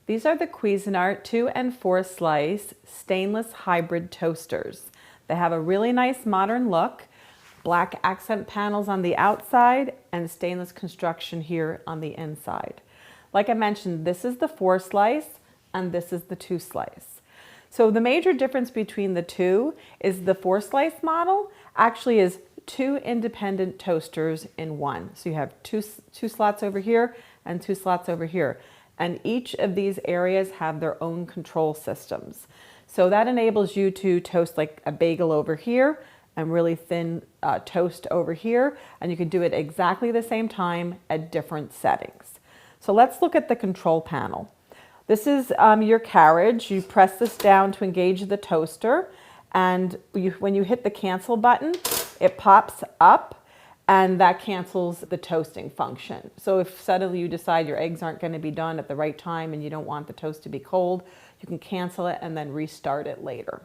These are the Cuisinart 2 and 4 slice stainless hybrid toasters. They have a really nice modern look, black accent panels on the outside and stainless construction here on the inside. Like I mentioned, this is the 4 slice and this is the 2 slice. So the major difference between the two is the 4 slice model actually is 2 independent toasters in one. So you have two slots over here and 2 slots over here. And each of these areas have their own control systems. So that enables you to toast like a bagel over here and really thin toast over here. And you can do it exactly the same time at different settings. So let's look at the control panel. This is your carriage. You press this down to engage the toaster. And when you hit the cancel button, it pops up and that cancels the toasting function. So if suddenly you decide your eggs aren't going to be done at the right time and you don't want the toast to be cold, you can cancel it and then restart it later.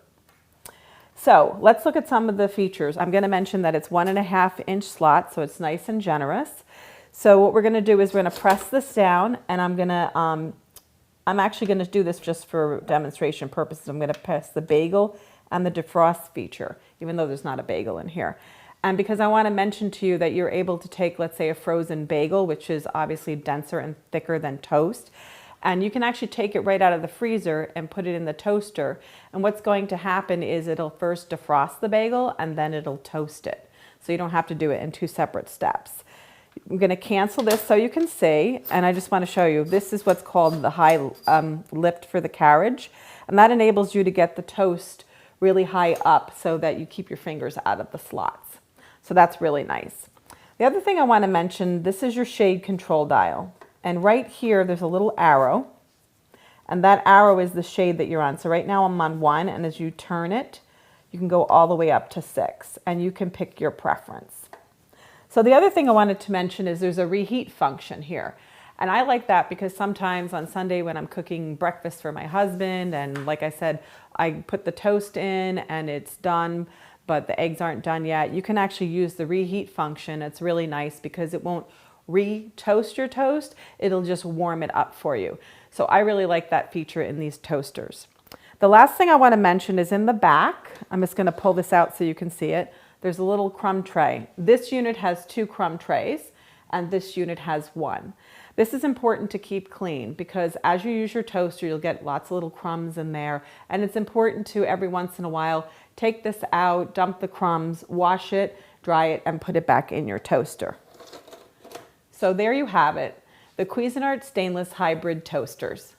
So let's look at some of the features. I'm going to mention that it's 1.5-inch slot, so it's nice and generous. So what we're going to do is we're going to press this down, and I'm actually going to do this just for demonstration purposes. I'm going to press the bagel and the defrost feature, even though there's not a bagel in here. And because I want to mention to you that you're able to take, let's say, a frozen bagel, which is obviously denser and thicker than toast, and you can actually take it right out of the freezer and put it in the toaster. And what's going to happen is it'll first defrost the bagel and then it'll toast it. So you don't have to do it in 2 separate steps. I'm going to cancel this so you can see, and I just want to show you, this is what's called the high lift for the carriage. And that enables you to get the toast really high up so that you keep your fingers out of the slots. So that's really nice. The other thing I want to mention, this is your shade control dial. And right here, there's a little arrow. And that arrow is the shade that you're on. So right now I'm on 1, and as you turn it, you can go all the way up to 6. And you can pick your preference. So the other thing I wanted to mention is there's a reheat function here. And I like that because sometimes on Sunday when I'm cooking breakfast for my husband, and like I said, I put the toast in and it's done, but the eggs aren't done yet, you can actually use the reheat function. It's really nice because it won't re-toast your toast, it'll just warm it up for you. So I really like that feature in these toasters. The last thing I want to mention is in the back. I'm just going to pull this out so you can see it. There's a little crumb tray. This unit has 2 crumb trays and this unit has 1. This is important to keep clean because as you use your toaster, you'll get lots of little crumbs in there. And it's important to every once in a while take this out, dump the crumbs, wash it, dry it, and put it back in your toaster. So there you have it, the Cuisinart stainless hybrid toasters.